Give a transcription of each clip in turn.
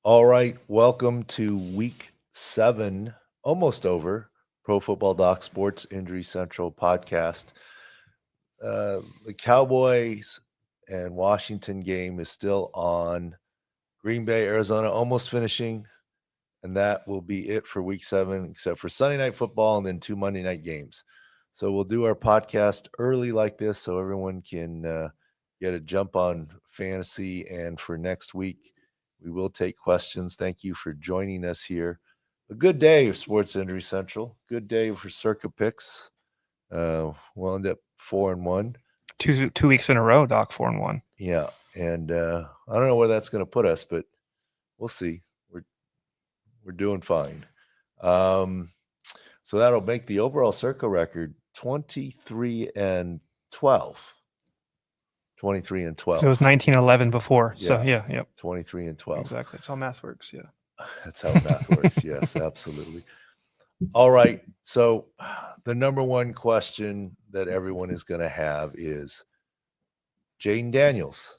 All right, welcome to week 7, almost over, Pro Football Doc Sports Injury Central podcast. The Cowboys and Washington game is still on. Green Bay, Arizona almost finishing, and that will be it for week 7, except for Sunday Night Football and then 2 Monday night games. So we'll do our podcast early like this so everyone can get a jump on fantasy. And for next week, we will take questions. Thank you for joining us here. A good day of Sports Injury Central. Good day for SIC Picks. We'll end up 4-1. Two weeks in a row, Doc, 4-1. Yeah, and I don't know where that's going to put us, but we'll see. We're doing fine. So that'll make the overall circle record 23-12. 23-12. So it was 19-11 before. Yeah. So yeah. 23-12. Exactly. That's how math works. Yeah. That's how math works. Yes, absolutely. All right. So the number one question that everyone is going to have is Jayden Daniels.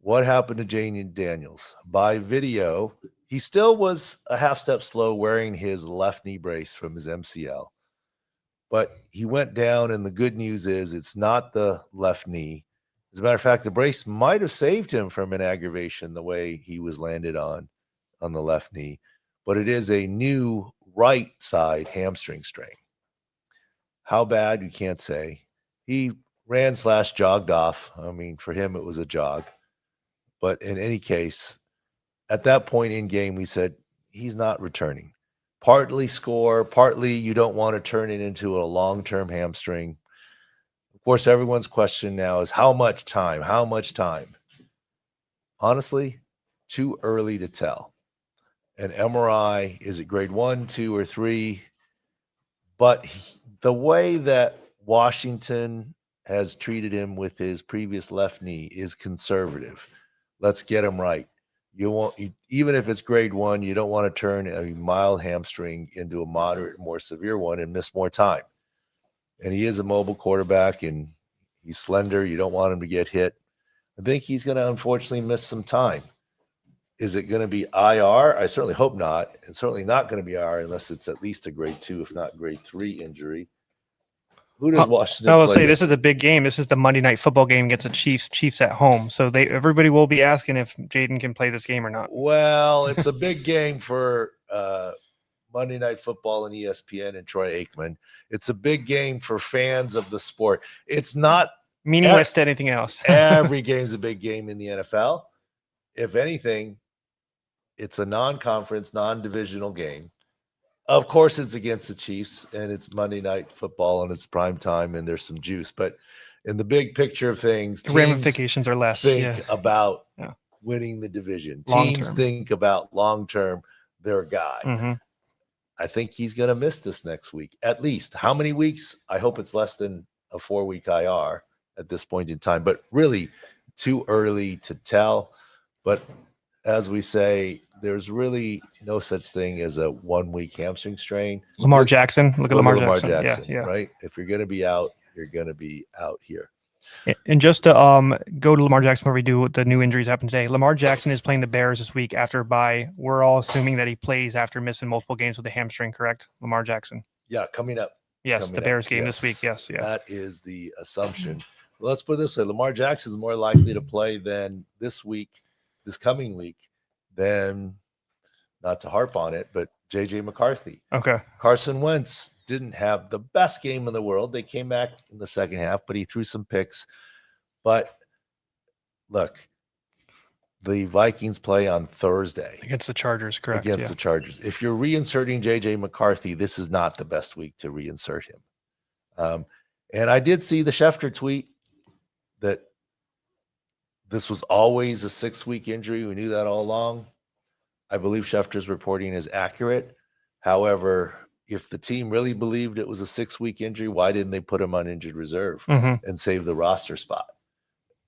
What happened to Jayden Daniels? By video, he still was a half step slow wearing his left knee brace from his MCL. But he went down, and the good news is it's not the left knee. As a matter of fact, the brace might have saved him from an aggravation the way he was landed on the left knee. But it is a new right side hamstring strain. How bad, you can't say. He ran/jogged off. I mean, for him, it was a jog. But in any case, at that point in game, we said he's not returning. Partly score, partly you don't want to turn it into a long-term hamstring. Of course, everyone's question now is how much time? How much time? Honestly, too early to tell. An MRI, is it grade 1, 2, or 3? But the way that Washington has treated him with his previous left knee is conservative. Let's get him right. You won't, even if it's grade 1, you don't want to turn a mild hamstring into a moderate, more severe one and miss more time. And he is a mobile quarterback, and he's slender. You don't want him to get hit. I think he's going to unfortunately miss some time. Is it going to be IR? I certainly hope not. It's certainly not going to be IR unless it's at least a grade 2, if not grade 3 injury. Who does Washington I will play say this is a big game. This is the Monday Night Football game against the Chiefs. Chiefs at home. So everybody will be asking if Jayden can play this game or not. Well, it's a big game for Monday Night Football and ESPN and Troy Aikman. It's a big game for fans of the sport. It's not meaningless to anything else. Every game's a big game in the NFL. If anything, it's a non-conference, non-divisional game. Of course, it's against the Chiefs, and it's Monday Night Football, and it's prime time, and there's some juice. But in the big picture of things, the ramifications are less. Think about winning the division. Teams think about long-term their guy. Mm-hmm. I think he's going to miss this next week, at least. How many weeks? I hope it's less than a 4-week IR at this point in time. But really, too early to tell. But as we say, there's really no such thing as a 1-week hamstring strain. Lamar Jackson. Look at Lamar Jackson. Yeah, right? If you're going to be out, you're going to be out here. And just to go to Lamar Jackson before we do the new injuries happen today, Lamar Jackson is playing the Bears this week after a bye. We're all assuming that he plays after missing multiple games with a hamstring, correct? Lamar Jackson. Yeah, coming up. Yes, the Bears game this week. Yes, yeah. That is the assumption. Well, let's put it this way. Lamar Jackson is more likely to play than this coming week, than, not to harp on it, but J.J. McCarthy. Okay. Carson Wentz didn't have the best game in the world. They came back in the second half, but he threw some picks. But look, the Vikings play on Thursday. Against the Chargers, correct. Against the Chargers. If you're reinserting J.J. McCarthy, this is not the best week to reinsert him. And I did see the Schefter tweet that this was always a 6-week injury. We knew that all along. I believe Schefter's reporting is accurate. However, if the team really believed it was a 6-week injury, why didn't they put him on injured reserve and save the roster spot?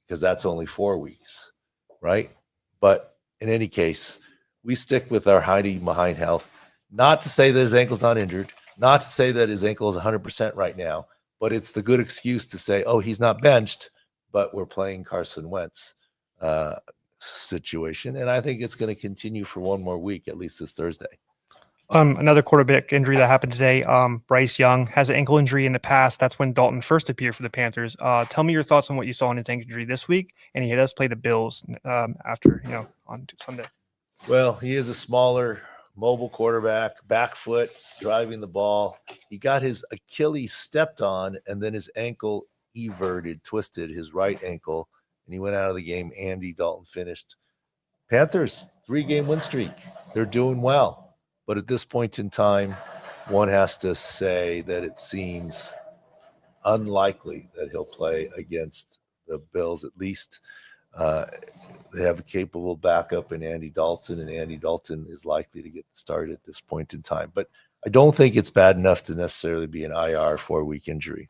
Because that's only 4 weeks, right? But in any case, we stick with our hiding behind health. Not to say that his ankle's not injured, not to say that his ankle is 100% right now, but it's the good excuse to say, oh, he's not benched, but we're playing Carson Wentz. situation, and I think it's going to continue for one more week, at least this Thursday. Another quarterback injury that happened today. Bryce Young has an ankle injury in the past. That's when Dalton first appeared for the Panthers. Tell me your thoughts on what you saw in his ankle injury this week, and he does play the Bills after on Sunday. Well, he is a smaller, mobile quarterback, back foot, driving the ball. He got his Achilles stepped on, and then his ankle twisted his right ankle, and he went out of the game. Andy Dalton finished. Panthers, 3-game win streak. They're doing well. But at this point in time, one has to say that it seems unlikely that he'll play against the Bills. At least they have a capable backup in Andy Dalton, and Andy Dalton is likely to get started at this point in time. But I don't think it's bad enough to necessarily be an IR 4-week injury.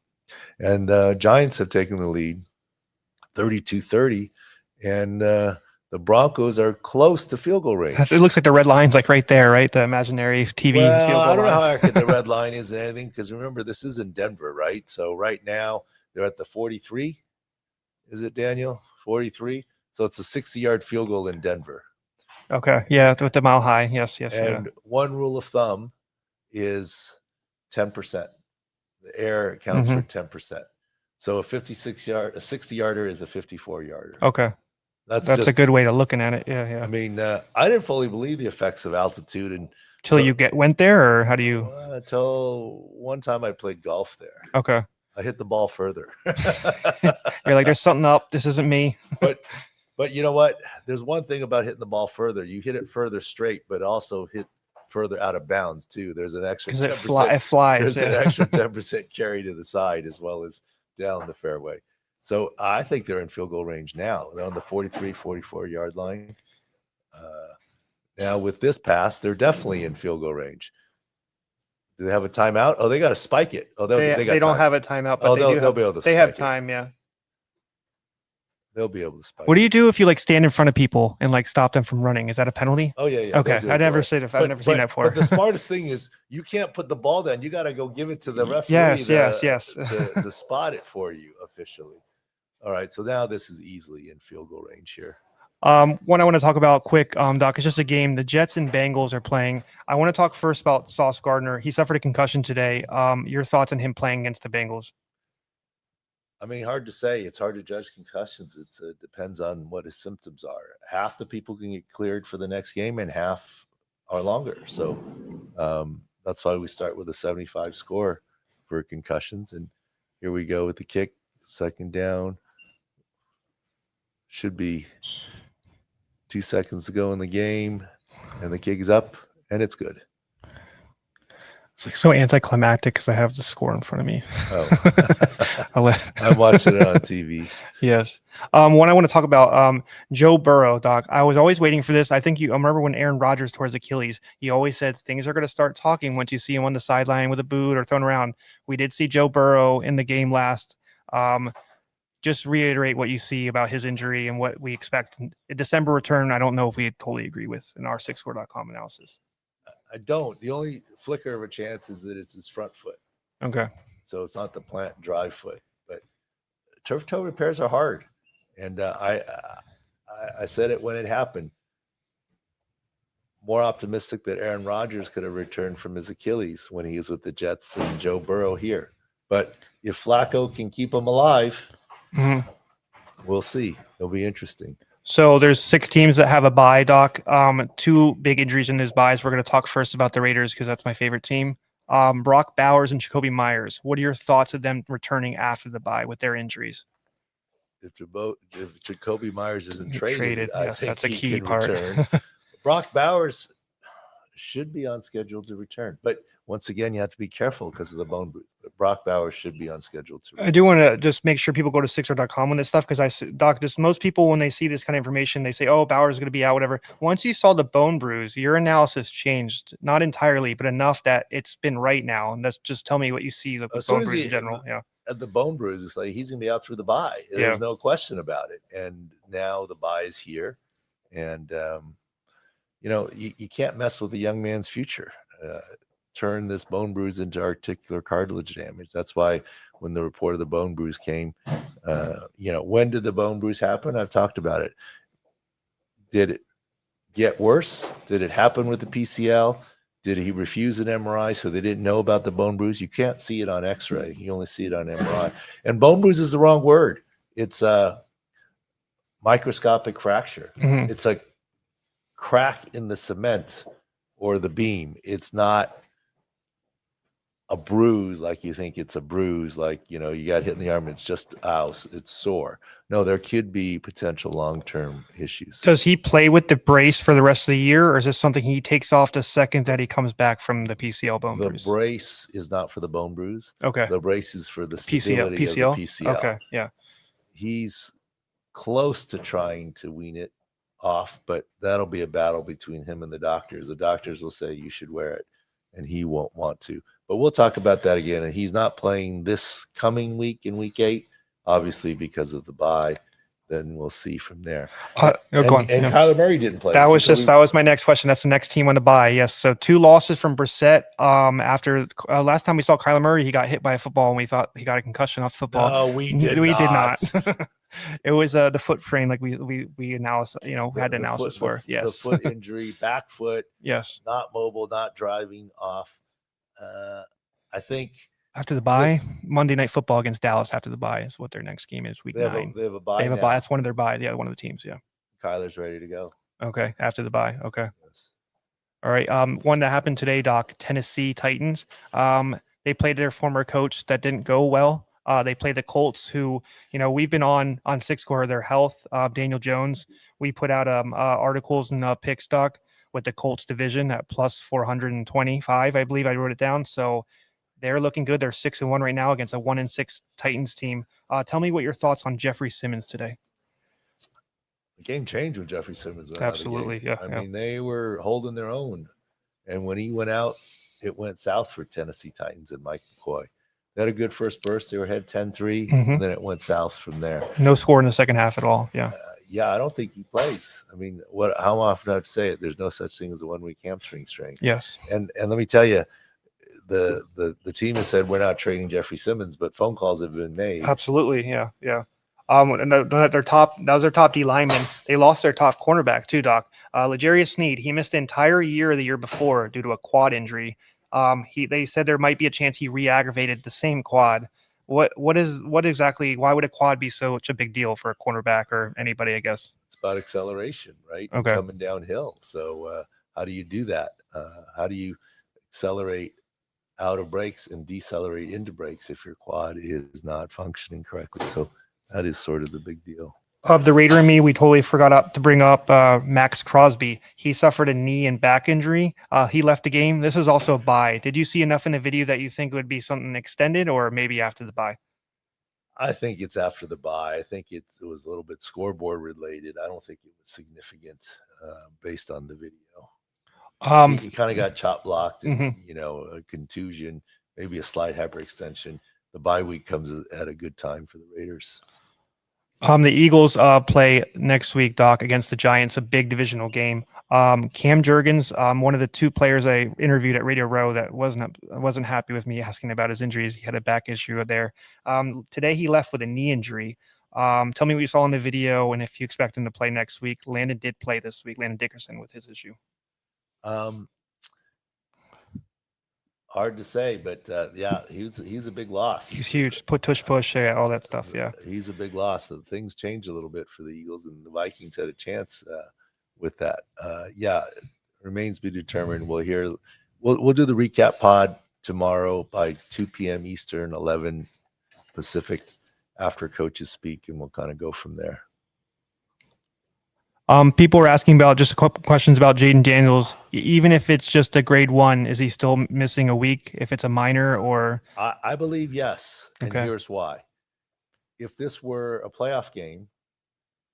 And the Giants have taken the lead 32-30, and the Broncos are close to field goal range. It looks like the red line's like right there, right? The imaginary TV field goal I don't know line. how accurate the red line is and anything, because remember, this is in Denver, right? So right now they're at the 43. Is it, Daniel? 43. So it's a 60-yard field goal in Denver. Okay, yeah, with the mile high. Yes. And one rule of thumb is 10%. The air counts for 10%. So a 60-yarder is a 54-yarder. Okay. That's a good way to looking at it. Yeah. I mean, I didn't fully believe the effects of altitude until you went there, or how do you? Until one time I played golf there. Okay. I hit the ball further. You're like, there's something up. This isn't me. But you know what? There's one thing about hitting the ball further. You hit it further straight, but also hit further out of bounds too. There's an extra 10%. It flies. There's an extra 10% carry to the side as well as down the fairway. So I think they're in field goal range now. They're on the 43, 44-yard line. Now with this pass, they're definitely in field goal range. Do they have a timeout? Oh, they got to spike it. Oh, they don't have a timeout, but they'll be able to. They have time, yeah. They'll be able to spike. What do you do if you stand in front of people and stop them from running? Is that a penalty? Oh yeah. Okay, I've never seen that before. But the smartest thing is you can't put the ball down. You got to go give it to the referee. Yes. to spot it for you officially. All right, so now this is easily in field goal range here. One I want to talk about quick, Doc, it's just a game. The Jets and Bengals are playing. I want to talk first about Sauce Gardner. He suffered a concussion today. Your thoughts on him playing against the Bengals? I mean, hard to say. It's hard to judge concussions. It depends on what his symptoms are. Half the people can get cleared for the next game, and half are longer. So that's why we start with a 75 score for concussions. And here we go with the kick. Second down. Should be 2 seconds to go in the game, and the kick is up, and it's good. It's so anticlimactic because I have the score in front of me. Oh, I'm watching it on TV. Yes. One I want to talk about, Joe Burrow, Doc. I was always waiting for this. I remember when Aaron Rodgers tore his Achilles, he always said things are going to start talking once you see him on the sideline with a boot or thrown around. We did see Joe Burrow in the game last. Just reiterate what you see about his injury and what we expect. A December return, I don't know if we totally agree with in our SICScore.com analysis. I don't. The only flicker of a chance is that it's his front foot. Okay. So it's not the plant dry foot. But turf toe repairs are hard. And I said it when it happened. More optimistic that Aaron Rodgers could have returned from his Achilles when he was with the Jets than Joe Burrow here. But if Flacco can keep him alive, we'll see. It'll be interesting. So there's 6 teams that have a bye, Doc. 2 big injuries in those byes. We're going to talk first about the Raiders because that's my favorite team. Brock Bowers and Jacoby Myers. What are your thoughts of them returning after the bye with their injuries? If Jacoby Myers isn't traded, I think that's a he key can part. Return. Brock Bowers should be on schedule to return, but once again, you have to be careful because of the bone bruise. But Brock Bowers should be on schedule to return. I do want to just make sure people go to SICScore.com on this stuff because Doc, just most people when they see this kind of information, they say, "Oh, Bowers is going to be out." Whatever. Once you saw the bone bruise, your analysis changed, not entirely, but enough that it's been right now. And that's just tell me what you see with bone bruise in general. At the bone bruise, it's like he's going to be out through the bye. There's no question about it. And now the bye is here, and you can't mess with a young man's future. Turn this bone bruise into articular cartilage damage. That's why when the report of the bone bruise came, when did the bone bruise happen? I've talked about it. Did it get worse? Did it happen with the PCL? Did he refuse an MRI so they didn't know about the bone bruise? You can't see it on X-ray. You only see it on MRI. And bone bruise is the wrong word. It's a microscopic fracture. Mhm. It's a crack in the cement or the beam. It's not a bruise like you think it's a bruise, like, you got hit in the arm, it's just it's sore. No, there could be potential long-term issues. Does he play with the brace for the rest of the year, or is this something he takes off the second that he comes back from the PCL bone The bruise? brace is not for the bone bruise. Okay. The brace is for the PCL. stability of the PCL. Okay. Yeah. He's close to trying to wean it off, but that'll be a battle between him and the doctors. The doctors will say you should wear it, and he won't want to. But we'll talk about that again. And he's not playing this coming week in week 8, obviously because of the bye. Then we'll see from there. Go on. And Kyler Murray didn't play. That was my next question. That's the next team on the bye. Yes. So 2 losses from Brissett. After last time we saw Kyler Murray, he got hit by a football, and we thought he got a concussion off the football. No, we did not. It was the foot frame, like we announced, had analysis for. Yes. The foot injury, back foot. Yes. Not mobile, not driving off. I think after the bye, Monday Night Football against Dallas after the bye is what their next game is, week 9. They have a bye. They have a bye. That's one of their byes. Yeah, one of the teams. Yeah. Kyler's ready to go. Okay, after the bye. Okay. Yes. All right. One that happened today, Doc. Tennessee Titans. They played their former coach that didn't go well. They played the Colts, who, we've been on 6-score their health. Daniel Jones. We put out articles in Picks, Doc, with the Colts division at plus 425. I believe I wrote it down. So they're looking good. They're 6-1 right now against a 1-6 Titans team. Tell me what your thoughts on Jeffrey Simmons today. The game changed when Jeffrey Simmons went Absolutely, out. Yeah. I mean, they were holding their own. And when he went out, it went south for Tennessee Titans and Mike McCoy. They had a good first burst. They were ahead 10-3, and then it went south from there. No score in the second half at all. Yeah. I don't think he plays. I mean, how often do I have to say it? There's no such thing as a 1-week hamstring strain. Yes. And let me tell you, the team has said we're not trading Jeffrey Simmons, but phone calls have been made. Absolutely. Yeah. And that was their top D lineman. They lost their top cornerback too, Doc. L'Jarius Sneed, he missed the entire year of the year before due to a quad injury. They said there might be a chance he re-aggravated the same quad. What exactly? Why would a quad be such a big deal for a cornerback or anybody? I guess it's about acceleration, right? Okay. Coming downhill. So how do you do that? How do you accelerate out of breaks and decelerate into breaks if your quad is not functioning correctly? So that is sort of the big deal. Of the Raider and me, we totally forgot to bring up Maxx Crosby. He suffered a knee and back injury. He left the game. This is also a bye. Did you see enough in the video that you think would be something extended, or maybe after the bye? I think it's after the bye. I think it was a little bit scoreboard related. I don't think it was significant based on the video. He kind of got chop blocked and, a contusion, maybe a slight hyperextension. The bye week comes at a good time for the Raiders. The Eagles play next week, Doc, against the Giants, a big divisional game. Cam Jurgens, one of the 2 players I interviewed at Radio Row that wasn't happy with me asking about his injuries. He had a back issue there. Today he left with a knee injury. Tell me what you saw in the video and if you expect him to play next week. Landon did play this week, Landon Dickerson, with his issue. Hard to say, but he's a big loss. He's huge. Push, all that stuff. Yeah, he's a big loss. So things changed a little bit for the Eagles, and the Vikings had a chance with that. Remains to be determined. We'll do the recap pod tomorrow by 2 p.m. Eastern, 11 Pacific, after coaches speak, and we'll kind of go from there. People are asking about just a couple questions about Jayden Daniels. Even if it's just a grade 1, is he still missing a week? If it's a minor, or I believe yes. And okay. Here's why. If this were a playoff game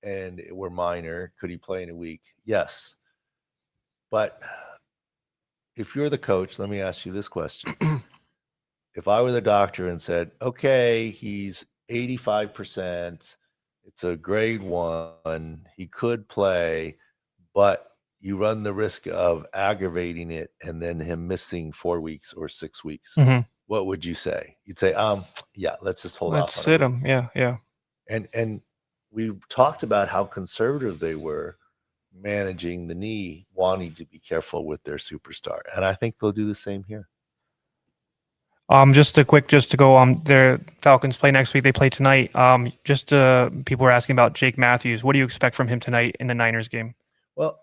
and it were minor, could he play in a week? Yes. But if you're the coach, let me ask you this question. If I were the doctor and said, okay, he's 85%. It's a grade 1. He could play, but you run the risk of aggravating it and then him missing 4 weeks or 6 weeks. Mm-hmm. What would you say? You'd say, let's just hold off. Let's sit him. Yeah. And we talked about how conservative they were managing the knee, wanting to be careful with their superstar. And I think they'll do the same here. Just to go, the Falcons play next week. They play tonight. People were asking about Jake Matthews. What do you expect from him tonight in the Niners game? Well,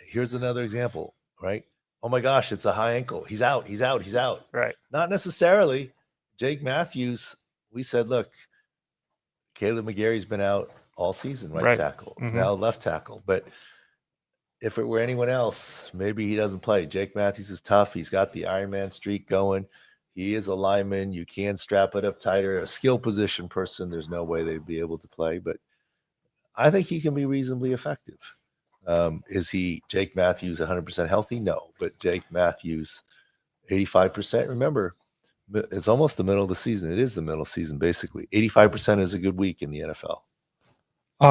here's another example, right? Oh my gosh, it's a high ankle. He's out. Right. Not necessarily. Jake Matthews, we said, look, Caleb McGarry's been out all season, right tackle, now left tackle. But if it were anyone else, maybe he doesn't play. Jake Matthews is tough. He's got the Iron Man streak going. He is a lineman. You can strap it up tighter. A skill position person, there's no way they'd be able to play. But I think he can be reasonably effective. Is he Jake Matthews 100% healthy? No. But Jake Matthews 85%. Remember, it's almost the middle of the season. It is the middle of the season, basically. 85% is a good week in the NFL.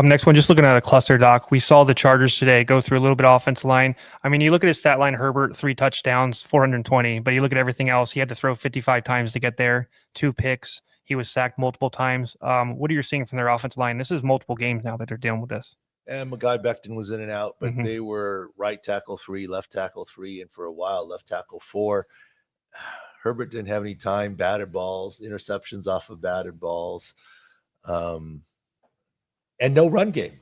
Next one, just looking at a cluster, Doc. We saw the Chargers today go through a little bit of offensive line. I mean, you look at his stat line, Herbert, 3 touchdowns, 420. But you look at everything else, he had to throw 55 times to get there, 2 picks. He was sacked multiple times. What are you seeing from their offensive line? This is multiple games now that they're dealing with this. And Mekhi Becton was in and out, but they were right tackle 3, left tackle 3, and for a while, left tackle 4. Herbert didn't have any time, batted balls, interceptions off of batted balls. And no run game.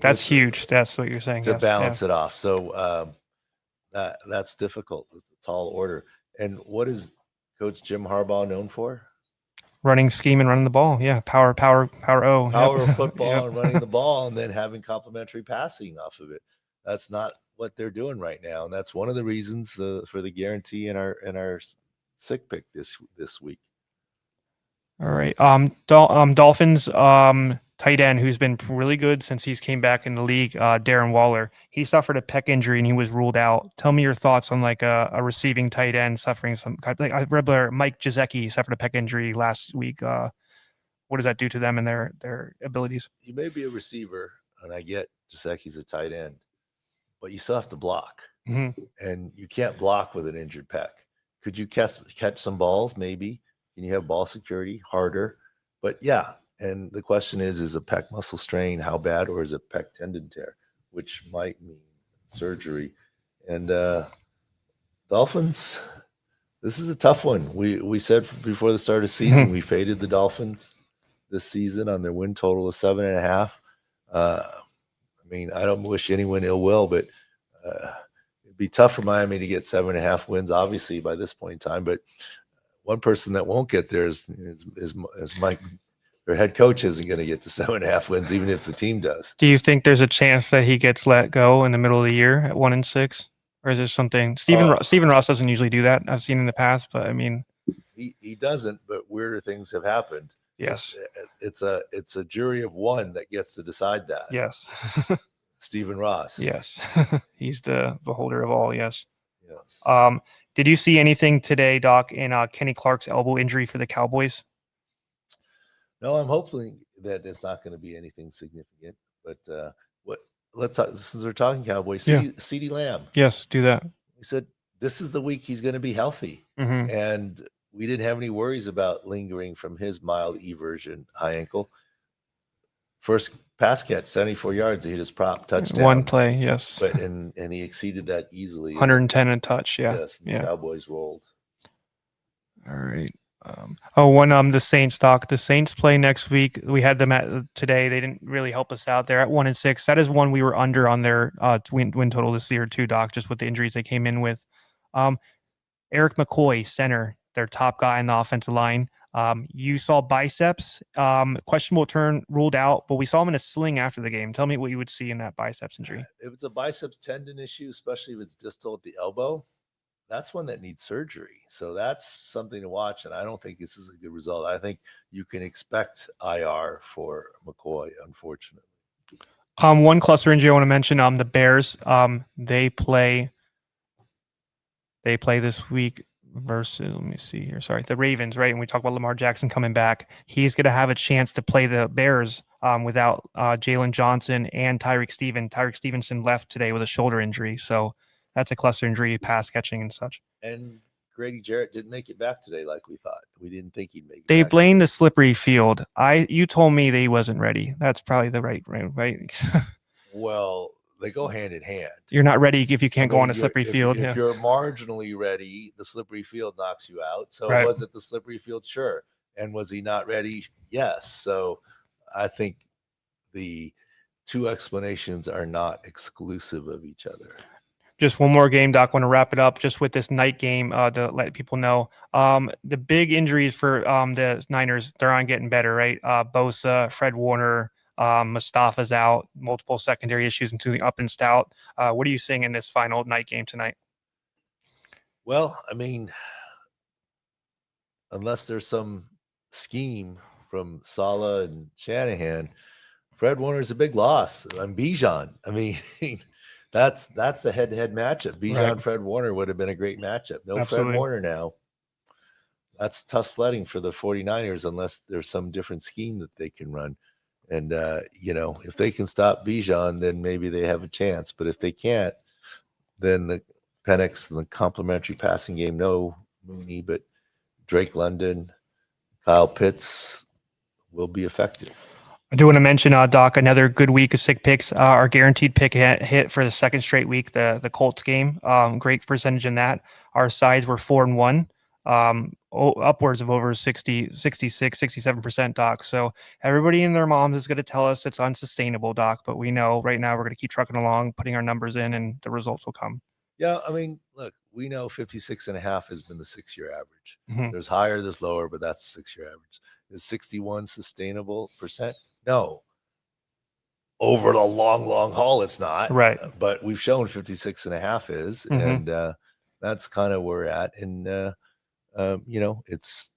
That's huge. That's what you're saying. To balance it off. So that's difficult. It's a tall order. And what is Coach Jim Harbaugh known for? Running scheme and running the ball. Yeah. Power O. Power of football and running the ball and then having complementary passing off of it. That's not what they're doing right now. And that's one of the reasons for the guarantee in our SIC pick this week. All right. Dolphins tight end who's been really good since he's came back in the league, Darren Waller. He suffered a pec injury and he was ruled out. Tell me your thoughts on like a receiving tight end suffering some like I read Mike Gesicki suffered a pec injury last week. What does that do to them and their abilities? You may be a receiver, and I get Gesicki's a tight end, but you still have to block, and you can't block with an injured pec. Could you catch some balls? Maybe. Can you have ball security? Harder, but yeah. And the question is a pec muscle strain how bad, or is it pec tendon tear, which might mean surgery? And Dolphins, this is a tough one. We said before the start of the season, we faded the Dolphins this season on their win total of 7.5. I mean, I don't wish anyone ill will, but it'd be tough for Miami to get 7.5 wins, obviously, by this point in time. But one person that won't get there is Mike. Their head coach isn't going to get to 7.5 wins, even if the team does. Do you think there's a chance that he gets let go in the middle of the year at 1-6, or is there something? Stephen Ross doesn't usually do that. I've seen in the past, but I mean, he doesn't. But weirder things have happened. Yes, it's a jury of one that gets to decide that. Yes, Stephen Ross. Yes, he's the beholder of all. Yes. Yes. Did you see anything today, Doc, in Kenny Clark's elbow injury for the Cowboys? No, I'm hoping that it's not going to be anything significant. But let's talk, since we're talking Cowboys, CeeDee Lamb. Yes, do that. We said this is the week he's going to be healthy, and we didn't have any worries about lingering from his mild eversion high ankle. First pass catch, 74 yards, he hit his prop touchdown. One play, yes. But and he exceeded that easily. 110 and touch, yeah. Yes, the Cowboys rolled. All right. The Saints, Doc. The Saints play next week. We had them today. They didn't really help us out. They're at 1-6. That is one we were under on their win total this year too, Doc, just with the injuries they came in with. Eric McCoy, center, their top guy in the offensive line. You saw biceps, questionable turn ruled out, but we saw him in a sling after the game. Tell me what you would see in that biceps injury. If it's a biceps tendon issue, especially if it's distal at the elbow, that's one that needs surgery. So that's something to watch. And I don't think this is a good result. I think you can expect IR for McCoy, unfortunately. One cluster injury I want to mention, the Bears, they play this week versus, let me see here. Sorry, the Ravens, right? And we talk about Lamar Jackson coming back. He's going to have a chance to play the Bears without Jalen Johnson and Tyrique Stevenson left today with a shoulder injury. So that's a cluster injury, pass catching and such. And Grady Jarrett didn't make it back today like we thought. We didn't think he'd make it They back. blame the slippery field. You told me that he wasn't ready. That's probably the right. Well, they go hand in hand. You're not ready if you can't go mean, on a slippery if field. If you're marginally ready, the slippery field knocks you out. So Right. was it the slippery field? Sure. And was he not ready? Yes. So I think the two explanations are not exclusive of each other. Just one more game, Doc. Want to wrap it up just with this night game to let people know. The big injuries for the Niners, they're on getting better, right? Bosa, Fred Warner, Mustafa's out, multiple secondary issues, including up and stout. What are you seeing in this final night game tonight? Well, I mean, unless there's some scheme from Saleh and Shanahan, Fred Warner's a big loss. And Bijan, I mean, that's the head-to-head matchup. Bijan, Fred Warner would have been a great matchup. No Absolutely. Fred Warner now. That's tough sledding for the 49ers unless there's some different scheme that they can run. And, if they can stop Bijan, then maybe they have a chance. But if they can't, then the Penix and the complementary passing game, no Mooney, but Drake London, Kyle Pitts will be effective. I do want to mention, Doc, another good week of SIC Picks. Our guaranteed pick hit for the second straight week, the Colts game. Great percentage in that. Our sides were 4-1, upwards of over 66, 67%, Doc. So everybody and their moms is going to tell us it's unsustainable, Doc. But we know right now we're going to keep trucking along, putting our numbers in, and the results will come. Yeah, I mean, look, we know 56.5 has been the 6-year average. Mm-hmm. There's higher, there's lower, but that's the 6-year average. Is 61 sustainable percent? No. Over the long haul, it's not. Right. But we've shown 56.5 is, mm-hmm. and that's kind of where we're at. And, it's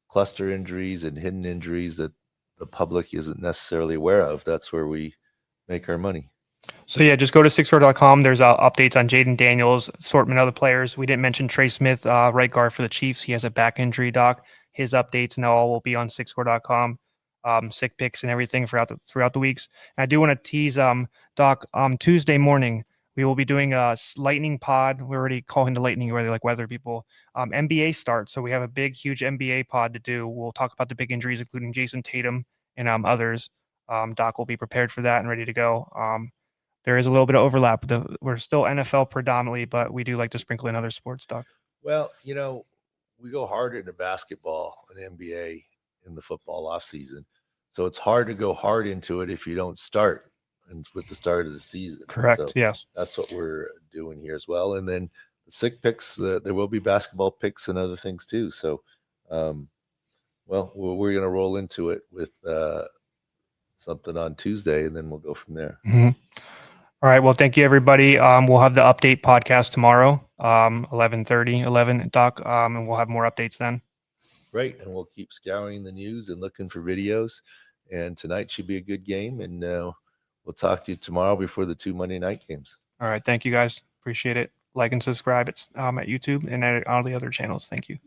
cluster injuries and hidden injuries that the public isn't necessarily aware of. That's where we make our money. So, yeah, just go to SICScore.com. There's updates on Jayden Daniels, assortment of other players. We didn't mention Trey Smith, right guard for the Chiefs. He has a back injury, Doc. His updates and all will be on SICScore.com. SIC Picks and everything throughout the weeks. And I do want to tease, Doc, Tuesday morning, we will be doing a lightning pod. We're already calling the lightning, where they like weather people. NBA starts. So we have a big, huge NBA pod to do. We'll talk about the big injuries, including Jason Tatum and others. Doc will be prepared for that and ready to go. There is a little bit of overlap. We're still NFL predominantly, but we do like to sprinkle in other sports, Doc. Well, we go hard into basketball and NBA in the football off season. So it's hard to go hard into it if you don't start with the start of the season. Correct. So yes. That's what we're doing here as well. And then the SIC Picks, there will be basketball picks and other things too. So, we're going to roll into it with something on Tuesday, and then we'll go from there. Mm-hmm. All right. Well, thank you, everybody. We'll have the update podcast tomorrow, 11:30, Doc, and we'll have more updates then. Great. And we'll keep scouring the news and looking for videos. And tonight should be a good game. And we'll talk to you tomorrow before the 2 Monday night games. All right. Thank you, guys. Appreciate it. Like and subscribe at YouTube and at all the other channels. Thank you.